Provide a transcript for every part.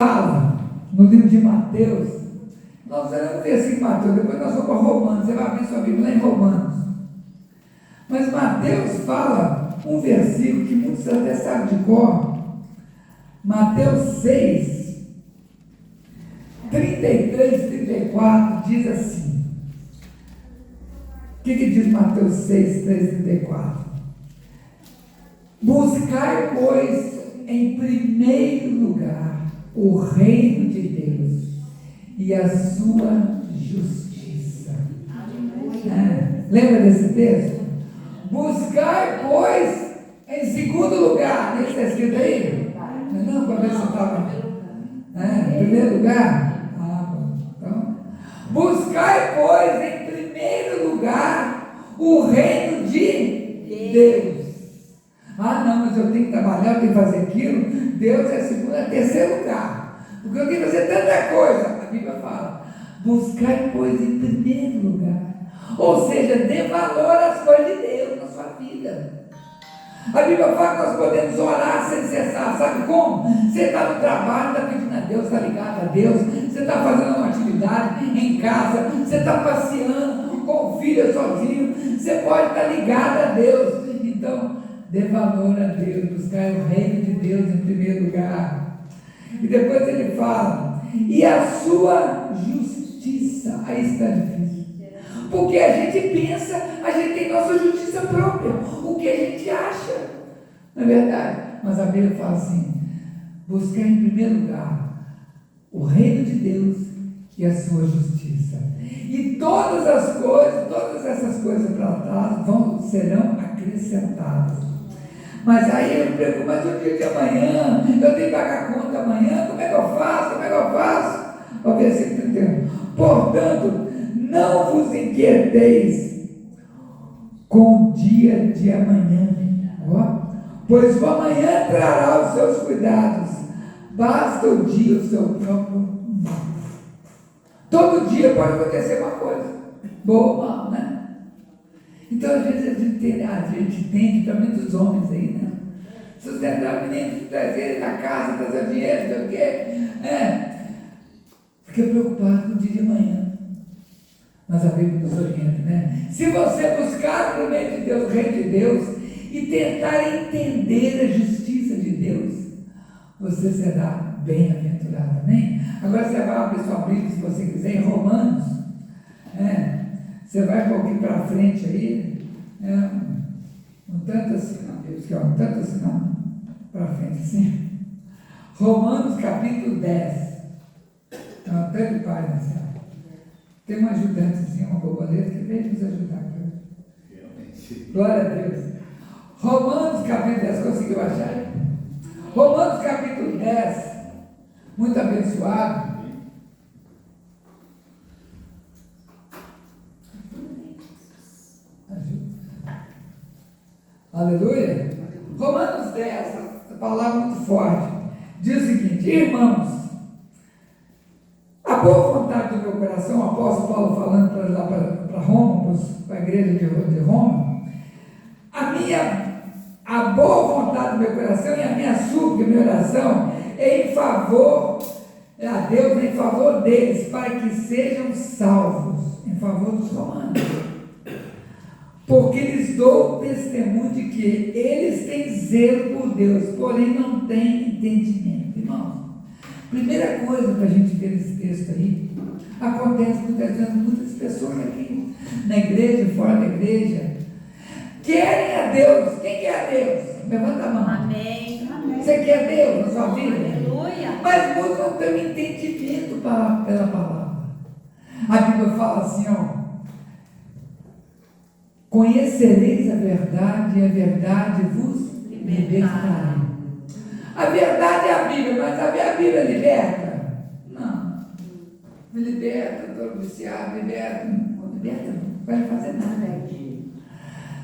fala no livro de Mateus, nós vamos ver assim Mateus, depois nós vamos para Romanos, você vai abrir sua Bíblia lá em Romanos. Mas Mateus fala um versículo que muitos até sabem de cor, Mateus 6, 33 e 34, diz assim, o que diz Mateus 6, 3 e 34? Buscai, pois, em primeiro lugar o reino de Deus e a sua justiça. Lembra desse texto? Buscai, pois, em segundo lugar. Esse está escrito aí? Não, para ver se estava. Em primeiro lugar? Bom. Então, buscai, pois, em primeiro lugar o reino de Deus. Não, mas eu tenho que trabalhar, eu tenho que fazer aquilo. Deus é segundo, é terceiro lugar. Porque eu tenho que fazer tanta coisa. A Bíblia fala, buscar coisa em primeiro lugar. Ou seja, dê valor às coisas de Deus na sua vida. A Bíblia fala que nós podemos orar sem cessar. Sabe como? Você está no trabalho, está pedindo a Deus, está ligado a Deus. Você está fazendo uma atividade em casa. Você está passeando com o filho sozinho. Você pode estar ligado a Deus. Então, dê valor a Deus, buscar o reino de Deus em primeiro lugar. E depois ele fala, e a sua justiça. Aí está difícil. Porque a gente pensa, a gente tem nossa justiça própria, o que a gente acha. Não é verdade? Mas a Bíblia fala assim, buscar em primeiro lugar o reino de Deus e a sua justiça. E todas essas coisas para trás serão acrescentadas. Mas aí eu me preocupo, mas o dia de amanhã, eu tenho que pagar a conta amanhã, como é que eu faço? O versículo 31. Portanto, não vos inquieteis com o dia de amanhã, pois o amanhã trará os seus cuidados, basta o dia o seu próprio mal. Todo dia pode acontecer uma coisa, boa ou mal, né? Então, às vezes, a gente entende também dos homens aí, né? Sustentar o menino, trazer ele na casa, trazer dinheiro, não sei o quê. Fica preocupado com o dia de amanhã. Mas a Bíblia nos orienta, né? Se você buscar no meio de Deus, o reino de Deus, e tentar entender a justiça de Deus, você será bem-aventurado, amém? Agora você vai abrir sua Bíblia, se você quiser, em Romanos. Você vai um pouquinho para frente aí, um tanto assim, não, para frente assim. Romanos capítulo 10. Até de página, tem uma ajudantezinha, uma borboleta que veio nos ajudar. Glória a Deus. Romanos capítulo 10, conseguiu achar? Romanos capítulo 10, muito abençoado. Aleluia. Romanos 10, a palavra muito forte, diz o seguinte: irmãos, a boa vontade do meu coração, o apóstolo Paulo falando para Roma, para a igreja de Roma, a boa vontade do meu coração e a minha súplica, minha oração é em favor a Deus, em favor deles, para que sejam salvos, em favor dos romanos. Porque lhes dou testemunho de que eles têm zelo por Deus, porém não têm entendimento. Irmãos, primeira coisa para a gente ver esse texto aí, acontece muitas pessoas aqui, na igreja, fora da igreja, querem a Deus. Quem quer a Deus? Levanta a mão. Amém. Você quer Deus na sua vida? Aleluia. Mas muitos não têm entendimento pela palavra. A Bíblia fala assim, conhecereis a verdade e a verdade vos libertará. A verdade é a Bíblia, mas a Bíblia liberta? Não. Me liberta, estou viciado, liberta. Não liberta, não vai fazer nada.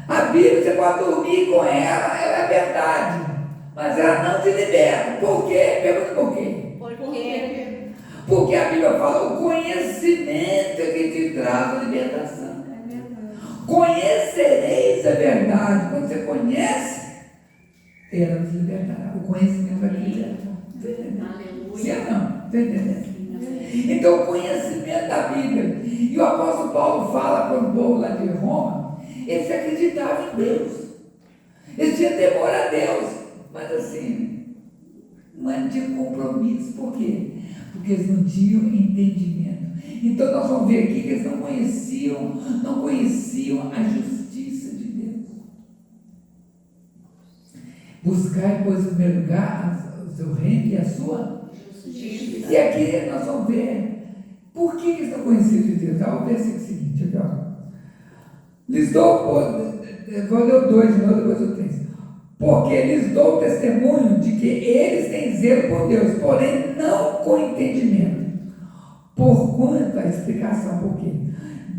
A Bíblia, você pode dormir com ela é verdade, mas ela não te liberta. Por quê? Pergunta por quê? Por quê? Porque a Bíblia fala, o conhecimento é que te traz a libertação. Conhecereis a verdade. Quando você conhece, ela nos libertará. O conhecimento vai te libertar. Está entendendo? Aleluia. Sim ou não? Está entendendo? Então, o conhecimento da Bíblia. E o apóstolo Paulo fala para o povo lá de Roma, eles acreditavam em Deus. Eles tinham temor a Deus. Mas assim, não tinha compromisso. Por quê? Porque eles não tinham entendimento. Então nós vamos ver aqui que eles não conheciam a justiça de Deus. Buscar, pois, em primeiro lugar o seu reino e a sua justiça. E aqui nós vamos ver por que eles não conheciam de Deus. Olha o versículo seguinte, aqui, ó. Lhes dou, vou ler o 2 de novo, depois o 3. Porque lhes dou testemunho de que eles têm zelo por Deus, porém não com entendimento. Porquanto, a explicação, por quê?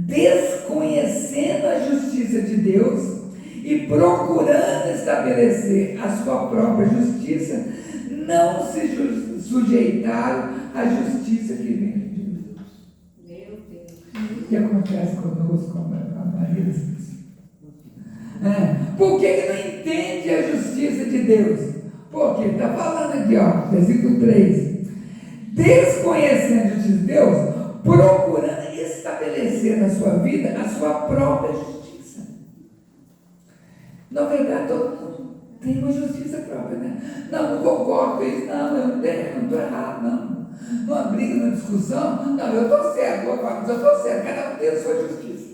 Desconhecendo a justiça de Deus e procurando estabelecer a sua própria justiça, não se sujeitaram à justiça que vem de Deus. Meu Deus. O que acontece conosco, a Maria disse? Por que não entende a justiça de Deus? Porque está falando aqui, ó, versículo 3. Desconhecendo a justiça de Deus, procurando estabelecer na sua vida a sua própria justiça. Na verdade, todo mundo tem uma justiça própria, né? Não concordo com isso, não, eu não estou errado, não. Numa briga, numa discussão, não, eu estou certo, eu estou certo, cada um tem a sua justiça.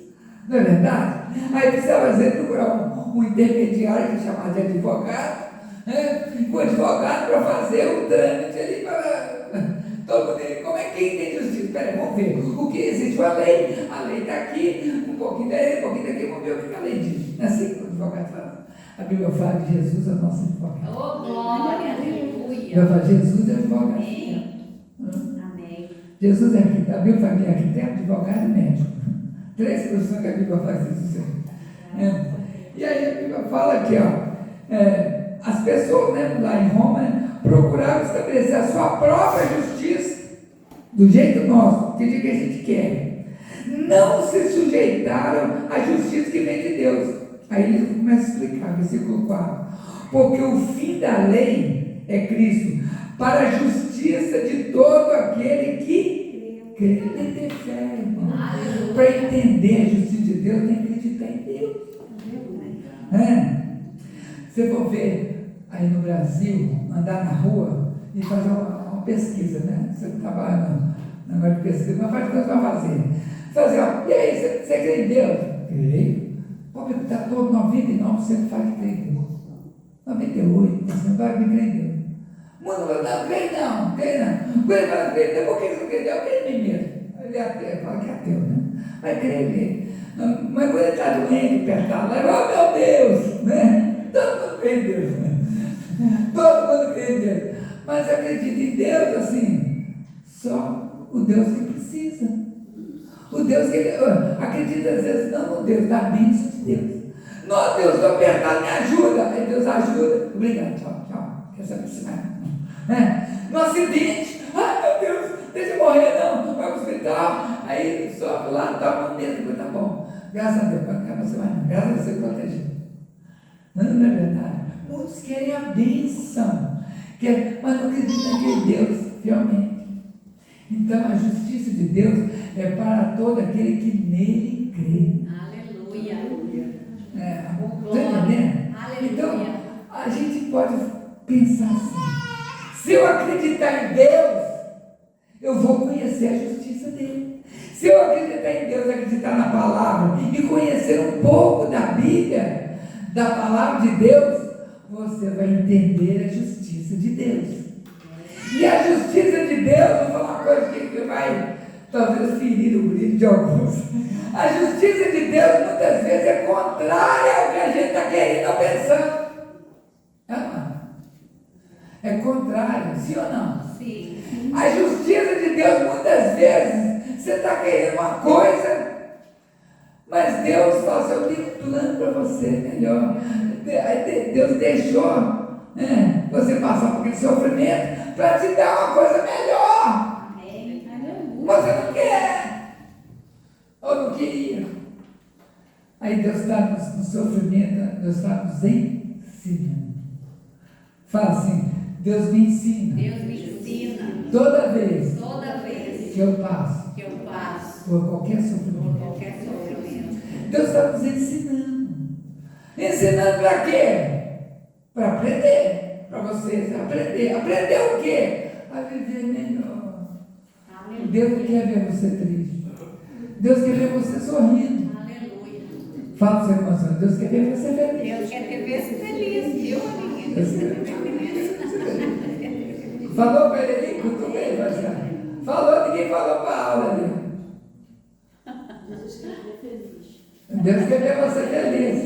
Não é verdade? Aí precisa fazer, procurar um intermediário, que é chamado de advogado, né? Um advogado para fazer o trâmite ali para todo mundo. Como é que tem justiça? Espera, vamos ver. O que existe a lei está aqui, um pouquinho daí, um pouquinho daqui, vamos ver o que a lei diz. Não é assim que o advogado fala. A Bíblia fala que Jesus é o nosso advogado. Oh, glória, aleluia. Eu falo, Jesus é advogado. Amém. Jesus é arquiteto. A Bíblia fala que é arquiteto, advogado e médico. 3 profissões que a Bíblia faz isso. E aí a Bíblia fala aqui, ó, as pessoas, né, lá em Roma, né, procuraram estabelecer a sua própria justiça, do jeito nosso, que a gente quer. Não se sujeitaram à justiça que vem de Deus. Aí ele começa a explicar, versículo 4. Porque o fim da lei é Cristo, para a justiça de todo aquele que crê e tem fé, irmão. Para entender a justiça de Deus, tem que acreditar em Deus. Você for ver aí no Brasil, andar na rua e fazer uma pesquisa, né? Você não trabalha na hora de pesquisa, mas faz coisa para fazer. Fazer, ó, e aí, você crê em Deus? Creio. Pode estar todo 99% faz crer em Deus. 98% vai me crer em Deus. Mundo fala, não, crê não. Quando ele fala, crê em Deus, por que você não crê em Deus? Eu creio em mim mesmo. Ele é ateu, fala que é ateu, né? Vai crer nele. Mas quando ele está doente, apertado, lá, oh meu Deus, né? Todo mundo crê em Deus, né? Todo mundo crê em Deus. Mas acredita em Deus assim, só o Deus que precisa. O Deus que ele acredita às vezes não no Deus da bênção de Deus. Não, Deus, estou apertado, me ajuda. Aí Deus ajuda. Obrigado, tchau. Quer saber se vai? No acidente, ai meu Deus, deixa eu morrer, não, vai para o hospital. Aí sobe lá, toma um medo, tá bom. Graças a Deus, você vai, graças a Deus você protegeu. Não é verdade? Muitos querem a bênção, mas não acreditam em Deus, realmente. Então a justiça de Deus é para todo aquele que nele crê. Aleluia. Está entendendo? Então a gente pode pensar assim: se eu acreditar em Deus, eu vou conhecer a justiça dele. Se eu acreditar em Deus, acreditar na palavra e conhecer um pouco da Bíblia, da palavra de Deus, você vai entender a justiça de Deus. E a justiça de Deus, vou falar uma coisa que vai talvez ferir o brilho de alguns. A justiça de Deus muitas vezes é contrária ao que a gente está querendo ou pensando. É contrário, sim ou não? Sim. A justiça de Deus muitas vezes você está querendo uma coisa, mas Deus fala assim, eu tenho um plano para você melhor. Deus deixou você passar por aquele sofrimento para te dar uma coisa melhor. Amém. Você não quer, ou não queria. Aí Deus está no sofrimento, Deus está nos ensinando. Fala assim, Deus me ensina. Deus me Toda vez Toda vez que eu passo que eu passo por qualquer por sofrimento, qualquer sofrimento, Deus está nos ensinando. Ensinando para quê? Para aprender. Para vocês aprender. Aprender o quê? A viver melhor. Deus não quer ver você triste. Deus quer ver você sorrindo. aleluia. Fala para o seu irmão, Deus quer ver você feliz. Deus quer te ver feliz, viu, amiguinho? Deus quer te ver feliz. Falou para ele ali, cutuca ele, Marcelo. Falou, ninguém falou para a aula ali. Deus quer ver você feliz.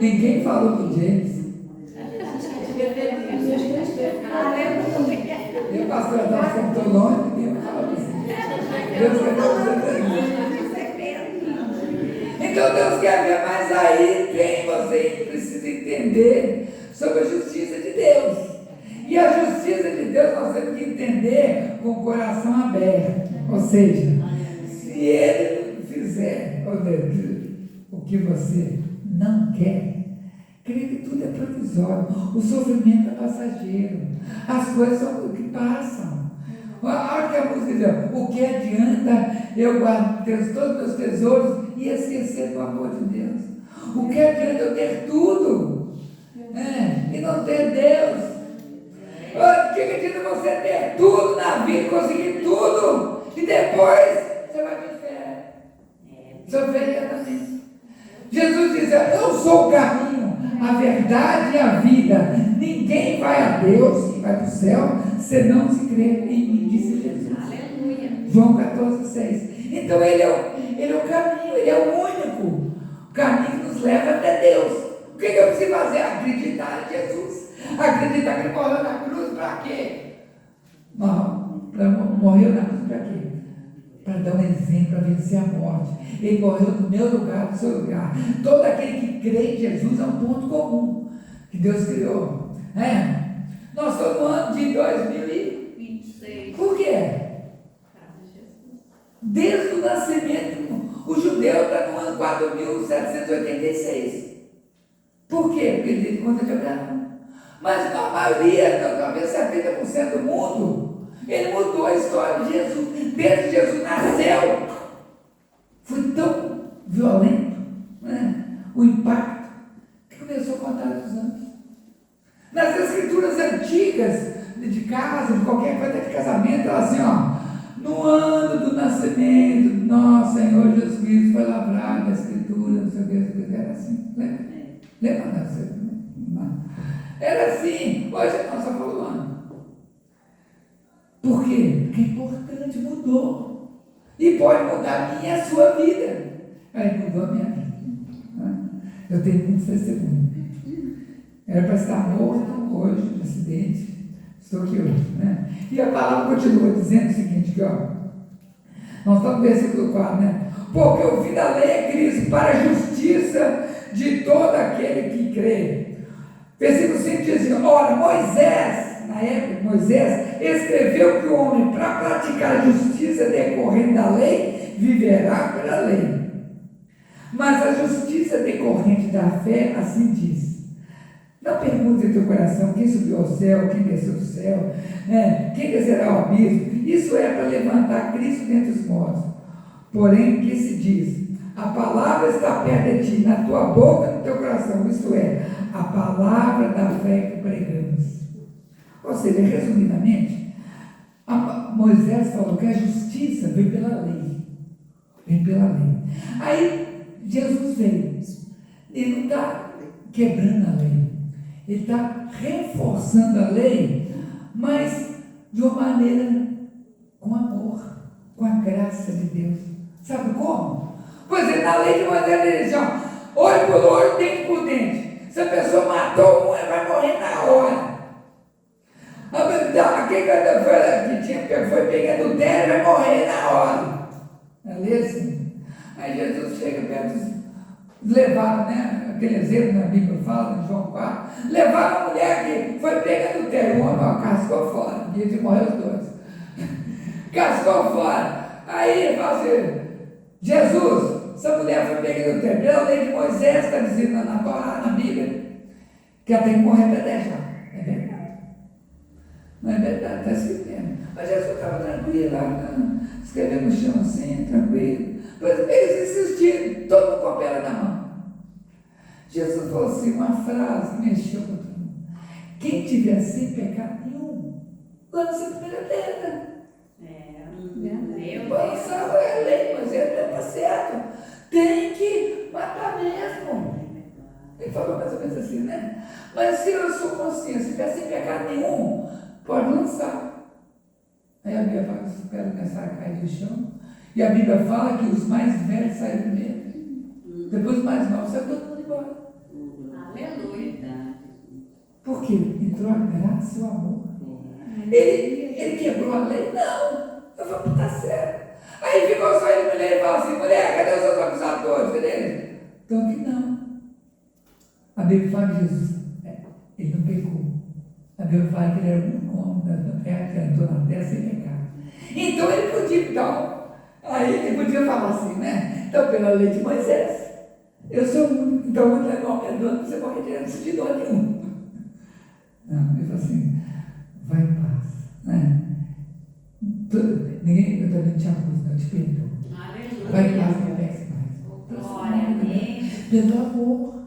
Ninguém falou para o James. Aleluia. E o pastor Adolfo sentou longe, ninguém falou isso. Deus quer ver você feliz. Então Deus quer ver, mas aí tem você precisa entender sobre a justiça de Deus. E a justiça de Deus nós temos que entender com o coração aberto. Ou seja, se Ele não fizer o que você não quer, creio que tudo é provisório. O sofrimento é passageiro. As coisas são o que passam. Olha que a música diz, o que adianta eu guardar todos os meus tesouros e esquecer do amor de Deus? O que adianta eu ter tudo e não ter Deus? O que adianta você ter tudo na vida, conseguir tudo e depois você vai para o inferno? Sofrer eternamente. Jesus diz, eu sou o caminho, a verdade e a vida. Ninguém vai a Deus e vai para o céu se não se crer em mim, disse Jesus. Aleluia. João 14,6. Então ele é o caminho, ele é o único caminho que nos leva até Deus. O que eu preciso fazer? Acreditar em Jesus. Acreditar que ele morreu na cruz para quê? Morreu na cruz para quê? Para dar um exemplo, para vencer a morte. Ele morreu no meu lugar, no seu lugar. Todo aquele que crê em Jesus é um ponto comum que Deus criou. Nós estamos no ano de 2026. Por quê? Desde o nascimento, o judeu está no ano 4.786. Por quê? Porque ele tem conta de Abraão. Mas a maioria, talvez 70% do mundo, ele mudou a história de Jesus. Desde que Jesus nasceu, foi tão violento o impacto que começou a contar os anos. Nas escrituras antigas, de casa, de qualquer coisa de casamento, ela assim, no ano do nascimento do nosso Senhor Jesus Cristo foi lavrada a escritura, não sei o que, era assim, lembra? Lembra? Era assim, hoje é nossa ano. Por quê? Porque é importante, mudou. E pode mudar a minha e a sua vida. Aí mudou a minha vida. Eu tenho muitos testemunhos. Era para estar morto hoje, no acidente. Estou aqui hoje. E a palavra continua dizendo o seguinte, que nós estamos no versículo 4, porque o fim da lei é Cristo para a justiça de todo aquele que crê. Versículo 5 diz assim, ora, Moisés, na época, Moisés escreveu que o homem, para praticar a justiça decorrente da lei, viverá pela lei. Mas a justiça decorrente da fé, assim diz. Não pergunte em teu coração quem subiu ao céu, quem desceu do céu, quem descerá ao abismo. Isso é para levantar Cristo dentre os mortos. Porém, que se diz, a palavra está perto de ti, na tua boca e no teu coração. Isto é, a palavra da fé que pregamos. Ou seja, resumidamente, Moisés falou que a justiça vem pela lei. Vem pela lei. Aí, Jesus veio. Ele não está quebrando a lei. Ele está reforçando a lei, mas de uma maneira com amor, com a graça de Deus. Sabe como? Pois é, na lei de Moisés ele diz, olho por olho, dente por dente. Se a pessoa matou um, ela vai morrer na hora. Aquele que foi pegar adultério vai morrer na hora. É assim. Aí Jesus chega perto dos levaram, aquele exemplo na Bíblia fala, em João 4, levaram a mulher que foi pega adultério, o homem cascou fora, dia de morrer os dois. Cascou fora. Aí ele fala assim, Jesus, essa mulher foi pega adultério. Pela lei de Moisés, está dizendo na Torá, na Bíblia, que ela tem que morrer para deixar. É verdade. Não é verdade, está escrito mesmo. Mas Jesus estava tranquilo lá, escrevendo no chão assim, tranquilo. Eles insistiram, todo mundo com a pedra na mão. Jesus falou assim, uma frase que mexeu com todo mundo. Quem tiver sem pecado nenhum, lança a primeira pedra. Lançava a lei, mas ele está certo. Tem que matar mesmo. Ele falou mais ou menos assim, né? Mas se a sua consciência estiver sem pecado nenhum, pode lançar. Aí a Bíblia fala que os pedras começaram a cair do chão. E a Bíblia fala que os mais velhos saíram primeiro. Depois os mais novos saíram todo mundo embora. Aleluia. Por quê? Entrou a graça e o amor. Ele quebrou a lei? Não. Eu falei, tá certo. Aí ficou só ele, mulher, e fala assim, mulher, cadê os seus acusadores? Cadê eles? Então que não. A Bíblia fala que Jesus, ele não pecou. A Bíblia fala que ele era o único homem da terra que entrou na terra sem pecado. Então ele podia, então, aí ele podia falar assim, né? Então, pela lei de Moisés, eu sou o único, então muito legal, perdoando, você morre direto, não se te dou nenhum. Não, ele falou assim, vai em paz, né? Ninguém, eu também te acuso, eu te perdoo. Vai em paz, não pegue mais. Glória a Deus. Pelo amor.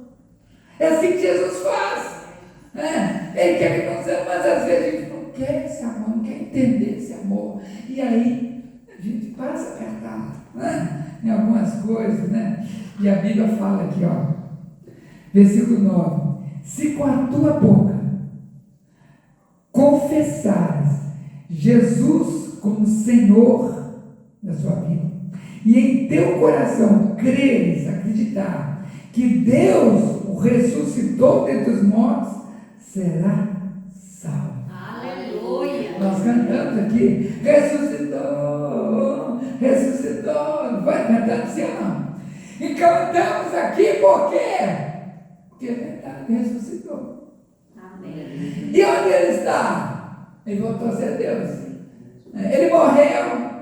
É assim que Jesus faz. Né? Ele quer que nós amemos, mas às vezes a gente não quer esse amor, não quer entender esse amor. E aí a gente passa apertado, né? Em algumas coisas, né? E a Bíblia fala aqui, ó, versículo 9: se com a tua boca confessares Jesus como Senhor da sua vida, e em teu coração creres, acreditar que Deus o ressuscitou dentre os mortos, será salvo. Aleluia. Nós cantamos aqui, ressuscitou, ressuscitou. Vai cantando assim ou não? E cantamos aqui por quê? Porque é verdade, ressuscitou. Amém. E onde ele está? Ele voltou a ser Deus. Ele morreu.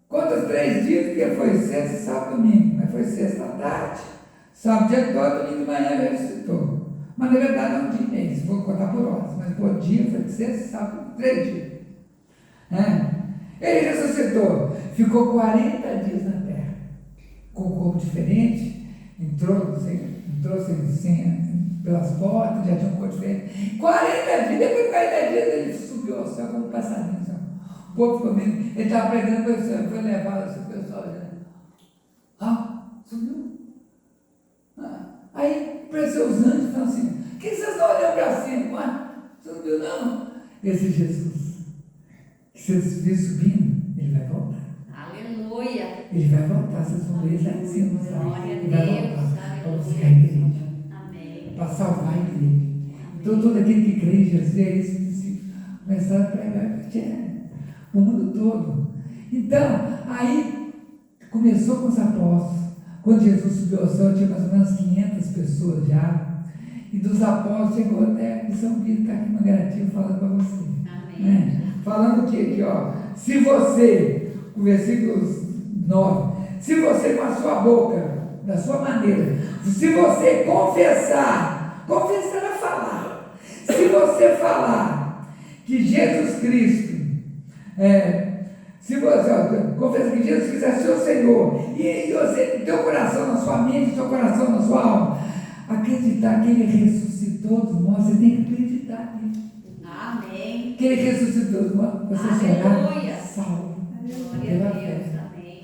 Quantos 3 dias? Porque foi sexta, sábado, domingo. Mas foi sexta à tarde, sábado dia todo, domingo de manhã ele ressuscitou. Mas na verdade é um dia e meio, se for contar por horas. Mas por dia foi sexta, sábado, 3 dias. Ele ressuscitou. Ficou 40 dias na terra. Com um corpo diferente. Entrou pelas portas, já tinha um corpo diferente. 40 dias, depois de 40 dias ele subiu ao céu como um passarinho. O povo ficou vendo, ele estava pregando para o céu, foi levado assim, o pessoal subiu. Aí apareceu os anjos e falaram assim: o que vocês estão olhando para cima? Você não viu não? Esse Jesus, que vocês viram subindo, ele vai voltar. Aleluia. Ele vai voltar, vocês vão ver lá em cima. Glória a Ele vai Deus. voltar para buscar a igreja, Amém. para salvar a igreja. Então todo aquele que crê em Jesus, é isso que se começar a pregar o mundo todo. Então, aí começou com os apóstolos. Quando Jesus subiu ao céu, tinha mais ou menos 500 pessoas já. E dos apóstolos chegou até a São Pedro, está aqui uma garantia falando para você. Amém. Falando o que aqui, ó? Se você, o versículo 9, se você com a sua boca, da sua maneira, se você confessar é falar. Se você falar que Jesus Cristo, se você confessar que Jesus Cristo é seu Senhor, e você, no teu coração, na sua mente, no seu coração, na sua alma, acreditar que Ele ressuscitou dos mortos, você tem que acreditar nisso. Amém. Que Ele ressuscitou dos mortos, você Aleluia. será salvo. Glória a Deus. Amém.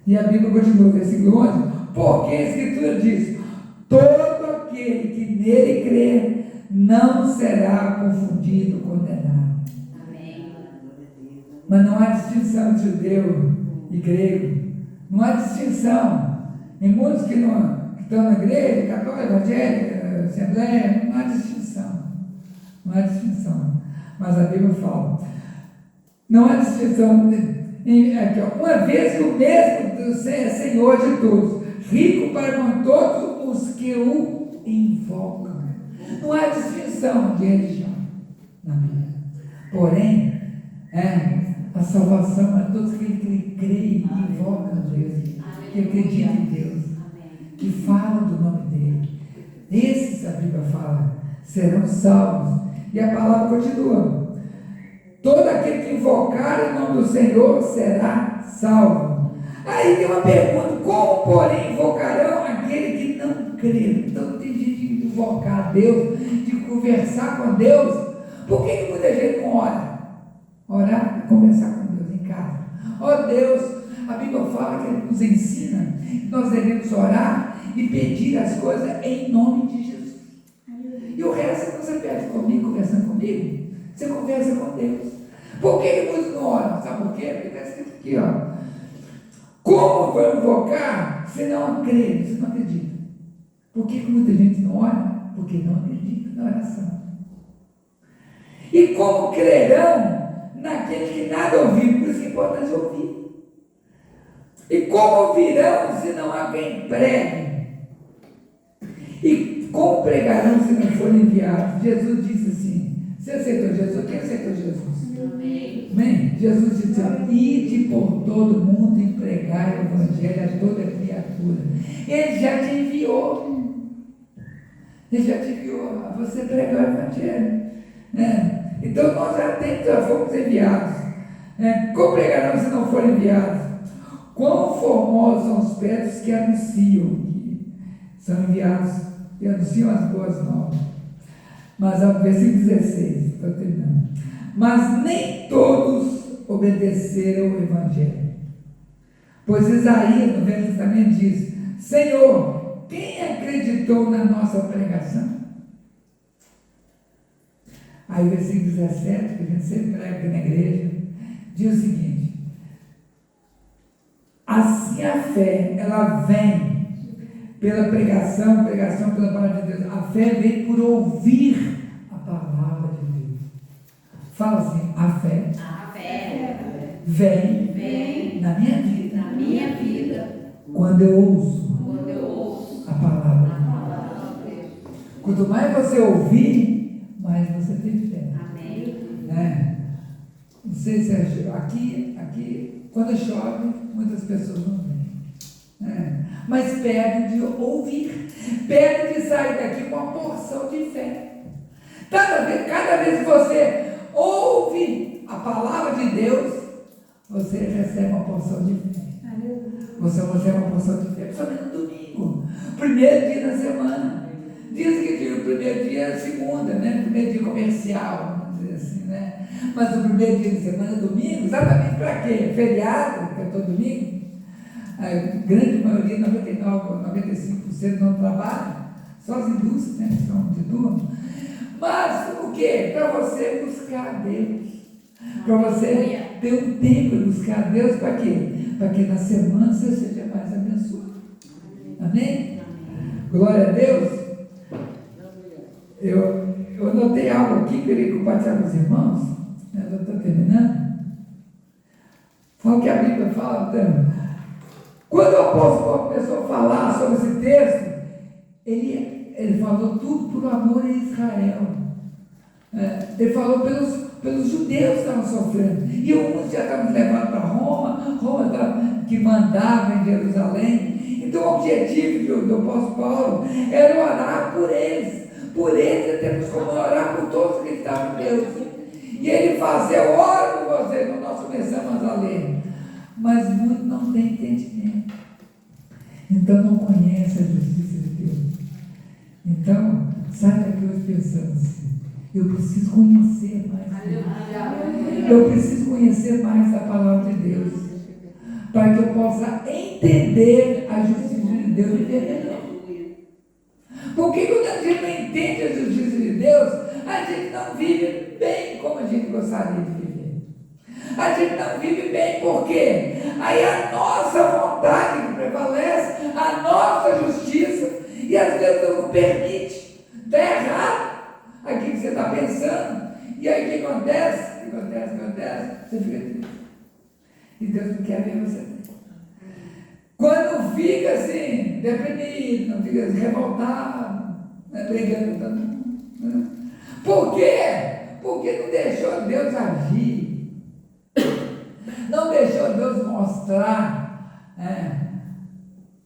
E a Bíblia continua, versículo 11, porque a Escritura diz: todo aquele que nele crê não será confundido, condenado. Amém. Mas não há distinção de judeu e grego. Não há distinção. Em muitos que estão na igreja, católica, evangélica, assembleia, não há distinção. Não há distinção. Mas a Bíblia fala, não há distinção. Aqui, ó, uma vez que o mesmo é Senhor de todos, rico para com todos os que o invocam. Não há distinção de religião na Bíblia. Porém, a salvação é todos que creem e invocam Deus, que acreditam em Deus, que falam do nome dele. Esses, a Bíblia fala, serão salvos. E a palavra continua. todo aquele que invocar o nome do Senhor será salvo. Aí tem uma pergunta: como, porém, invocarão aquele que não crê? Então tem gente de invocar a Deus, de conversar com Deus. Por que muita gente não ora? Orar é conversar com Deus em casa. Ó Deus, a Bíblia fala que Ele nos ensina que nós devemos orar e pedir as coisas em nome de Jesus. E o resto, quando você pede comigo, conversando comigo, você conversa com Deus. Por que muitos não oram? Sabe por quê? Porque está escrito aqui, ó. Como vou invocar se não acredito, se não acredita? Por que muita gente não ora? Porque não acredita na oração. E como crerão naquele que nada ouviu? Por isso que é importante ouvir. E como ouvirão se não há quem pregue? E como pregarão se não forem enviados? Jesus disse assim: você aceitou Jesus? Quem aceitou Jesus? Amém. Amém? Jesus disse: ide por todo mundo e pregai o evangelho a toda criatura. Ele já te enviou. Ele já te enviou a você pregar o evangelho. Então nós já fomos enviados. Como pregarão se não forem enviados? Quão formosos são os pés que anunciam, que são enviados e anunciam as boas novas. Mas ao versículo 16, estou terminando. Mas nem todos obedeceram o evangelho. Pois Isaías, no Velho Testamento, diz: Senhor, quem acreditou na nossa pregação? Aí o versículo 17, que a gente sempre prega aqui na igreja, diz o seguinte: assim a fé, ela vem pela pregação pela palavra de Deus. A fé vem por ouvir a palavra de Deus. Fala assim: a fé vem na minha vida, quando eu ouço a palavra de Deus. Quanto mais você ouvir, mais você tem fé. Amém. Não sei se é aqui, quando chove, muitas pessoas não vêm. Mas pede de ouvir, pede de sair daqui com uma porção de fé. Cada vez que você ouve a palavra de Deus, você recebe uma porção de fé. Você recebe uma porção de fé, principalmente no domingo, primeiro dia da semana. Dizem que o primeiro dia é segunda, né? Primeiro dia comercial, vamos dizer assim, né? Mas o primeiro dia de semana é domingo, exatamente para quê? Feriado, que é todo domingo. A grande maioria, 95% não trabalha, só as indústrias, né, que são de turno. Mas o quê? Para você buscar a Deus, para você ter um tempo de buscar a Deus, para quê? Para que na semana você seja mais abençoado. Amém? Glória a Deus. Eu anotei algo aqui que eu queria compartilhar com os irmãos, eu estou terminando. Foi o que a Bíblia fala, então. Quando o apóstolo Paulo começou a falar sobre esse texto, ele falou tudo por amor a Israel. Ele falou pelos judeus que estavam sofrendo. E uns já estavam levados para Roma que mandava em Jerusalém. Então o objetivo do apóstolo Paulo era orar por eles. Por eles temos como orar por todos que estavam em Deus. E ele fazia: eu oro por vocês, nós começamos a ler. Mas muitos não têm entendimento. Então não conhecem a justiça de Deus. Então, sai daqui hoje pensando assim: eu preciso conhecer mais. Eu preciso conhecer mais a palavra de Deus, para que eu possa entender a justiça de Deus e viver melhor. Porque quando a gente não entende a justiça de Deus, a gente não vive bem como a gente gostaria de viver. A gente não vive bem, porque aí a nossa vontade que prevalece, a nossa justiça, e às vezes Deus não permite, está errado aquilo que você está pensando, e aí o que acontece? Você fica triste. E Deus não quer ver você. Quando fica assim, deprimido, não fica revoltado, brigando com todo mundo. Por quê? Porque não deixou Deus agir. Não deixou Deus mostrar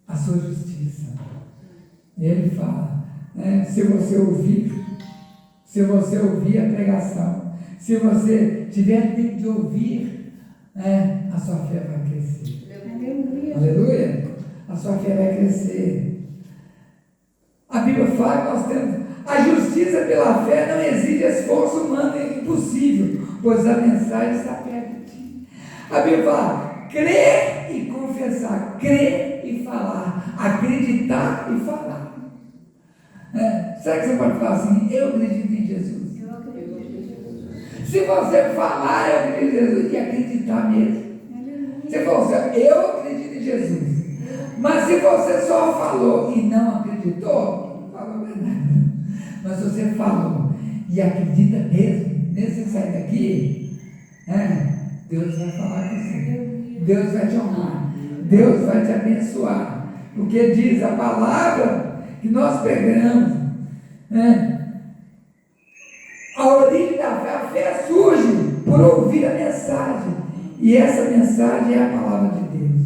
a sua justiça. Ele fala, se você ouvir a pregação, Se você tiver tempo de ouvir, a sua fé vai crescer. Aleluia. Aleluia. A sua fé vai crescer. A Bíblia fala que nós temos a justiça pela fé não exige esforço humano, é impossível, pois a mensagem está perto de ti. A Bíblia fala, crer e confessar, crer e falar, acreditar e falar. Será que você pode falar assim, eu acredito em Jesus? Eu acredito em Jesus. Se você falar, eu acredito em Jesus, e acreditar mesmo. Você falou assim, eu acredito em Jesus. Mas se você só falou e não acreditou, não falou a verdade. Mas se você falou e acredita mesmo, mesmo você sair daqui, Deus vai falar com você. Deus vai te honrar. Deus vai te abençoar. Porque diz a palavra que nós pegamos, a origem da fé, a fé surge por ouvir a mensagem. E essa mensagem é a palavra de Deus.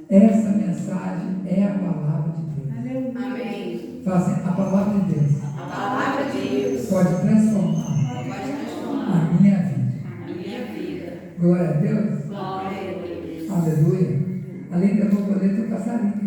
Essa mensagem é a palavra de Deus. Amém. Fala assim, a palavra de Deus. A palavra de Deus Pode transformar a minha vida. a minha vida. Glória a Deus. Glória a Deus. Aleluia. Além da borboleta, o passarinho.